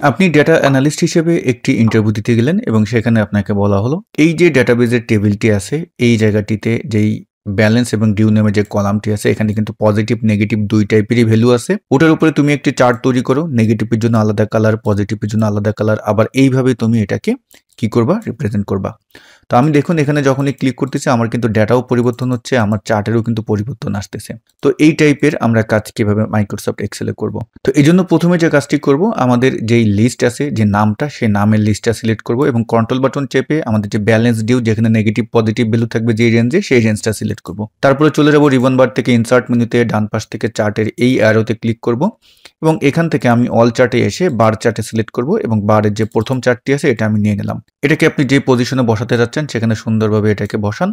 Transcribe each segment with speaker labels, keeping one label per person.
Speaker 1: আপনি data analyst হিসেবে একটি ইন্টারভিউ দিতে গেলেন এবং সেখানে আপনাকে বলা হলো এই যে ডেটাবেজের টেবিলটি আছে এই জায়গাটিতে যেই ব্যালেন্স এবং ডিউ নামে যে কলামটি আছে এখানে কিন্তু পজিটিভ নেগেটিভ দুই টাইপেরই ভ্যালু আছে। ওটার উপরে তুমি একটি চার্ট তৈরি করো, নেগেটিভের জন্য আলাদা কালার, পজিটিভের জন্য আলাদা কালার, আবার এইভাবে তুমি এটাকে কি করবা, রিপ্রেজেন্ট করবা। তো আমি দেখুন এখানে যখনই ক্লিক করতেছি আমার কিন্তু ডেটাও পরিবর্তন হচ্ছে, আমার চার্টেরও কিন্তু পরিবর্তন আসতেছে। তো এই টাইপের আমরা কাজ কিভাবে মাইক্রোসফট এক্সেলে করব। তো এই জন্য প্রথমে যে কাজটি করব, আমাদের যেই লিস্ট আছে যে নামটা, সেই নামের লিস্টটা সিলেক্ট করব এবং কন্ট্রোল বাটন চেপে আমাদের যে ব্যালেন্স ডিউ যেখানে নেগেটিভ পজিটিভ ভ্যালু থাকবে যে রেঞ্জে, সেই রেঞ্জটা সিলেক্ট করব। তারপরে চলে যাব রিবন বার থেকে ইনসার্ট মেনুতে ডান পাশ থেকে চার্টের এই অ্যারোতে ক্লিক করব এবং এখান থেকে আমি অল চার্টে এসে বার চার্টে সিলেক্ট করব এবং বারের যে প্রথম চার্টটি আছে এটা আমি নিয়ে নিলাম। এটাকে আপনি যে পজিশনে বসাতে যাচ্ছেন সেখানে সুন্দরভাবে এটাকে বসান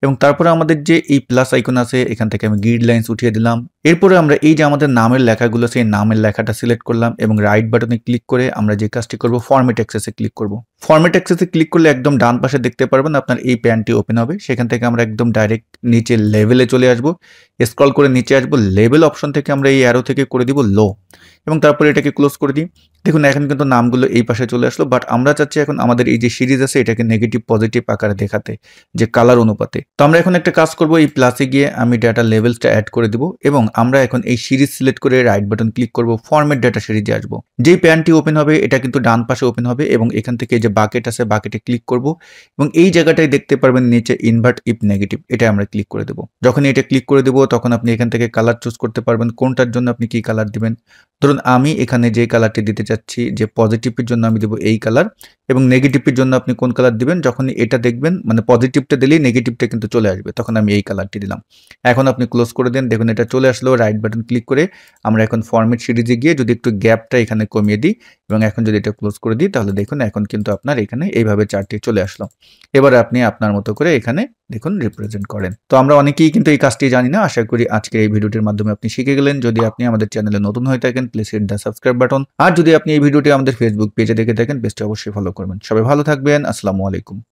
Speaker 1: এবং তারপরে আমাদের যে এই প্লাস আইকন আছে এখান থেকে আমি গ্রিড লাইন্স উঠিয়ে দিলাম। এরপরে আমরা এই যে আমাদের নামের লেখাগুলো সেই নামের লেখাটা সিলেক্ট করলাম এবং রাইট বাটনে ক্লিক করে আমরা যে কাজটি করব ফরম্যাট অ্যাক্সেসে ক্লিক করব। ফরম্যাট অ্যাক্সেসে ক্লিক করলে একদম ডান পাশে দেখতে পারবেন আপনার এই প্যানটি ওপেন হবে। সেখান থেকে আমরা একদম ডাইরেক্ট নিচে লেভেলে চলে আসব, স্ক্রল করে নিচে আসব, লেভেল অপশন থেকে আমরা এই অ্যারো থেকে করে দিব লো এবং তারপরে এটাকে ক্লোজ করে দিই। দেখুন এখন কিন্তু নামগুলো এই পাশে চলে আসলো, বাট আমরা চাচ্ছি এখন আমাদের এই যে সিরিজ আছে এটাকে নেগেটিভ পজিটিভ আকারে দেখাতে, যে কালার অনুপাতে। তো আমরা এখন একটা কাজ করব, এই প্লাসে গিয়ে আমি ডাটা লেভেলসটা অ্যাড করে দিব এবং আমরা এখন এই সিরিজ সিলেক্ট করে রাইট বাটন ক্লিক করব, ফরম্যাট ডাটা সিরিজে আসবো। যেই প্যানটি ওপেন হবে এটা কিন্তু ডান পাশে ওপেন হবে এবং এখান থেকে যে বাকেট আছে বাকেটে ক্লিক করব এবং এই জায়গাটায় দেখতে পারবেন নিচে ইনভার্ট ইফ নেগেটিভ, এটা আমরা ক্লিক করে দেবো। যখন এটা ক্লিক করে দেবো তখন আপনি এখান থেকে কালার চুজ করতে পারবেন কোনটার জন্য আপনি কি কালার দিবেন। ধরুন আমি এখানে যে কালারটি দিতে চাচ্ছি, যে পজিটিভের জন্য আমি দেবো এই কালার এবং নেগেটিভের জন্য আপনি কোন কালার দিবেন, যখন এটা দেখবেন মানে পজিটিভটা দিলেই নেগেটিভটা কিন্তু চলে আসবে, তখন আমি এই কালারটি দিলাম। এখন আপনি ক্লোজ করে দেন, দেখুন এটা চলে আসলো। রাইট বাটন ক্লিক করে আমরা এখন ফরম্যাট সিরিজে গিয়ে যদি একটু গ্যাপটা এখানে কমিয়ে দিই এবং এখন যদি এটা ক্লোজ করে দিই তাহলে দেখুন এখন কিন্তু আপনার এখানে এইভাবে চার্টটি চলে আসলো। এবার আপনি আপনার মতো করে এখানে দেখুন রিপ্রেজেন্ট করেন। তো আমরা অনেকেই কিন্তু এই কাজটি জানি না, আশা করি আজকের এই ভিডিওটির মাধ্যমে আপনি শিখে গেলেন। যদি আপনি আমাদের চ্যানেলে নতুন হয়ে থাকেন please hit the subscribe button, আর যদি আপনি এই ভিডিওটি আমাদের ফেসবুক পেজে দেখে থাকেন পেজটি অবশ্যই ফলো করবেন। সবাই ভালো থাকবেন, আসসালামু আলাইকুম।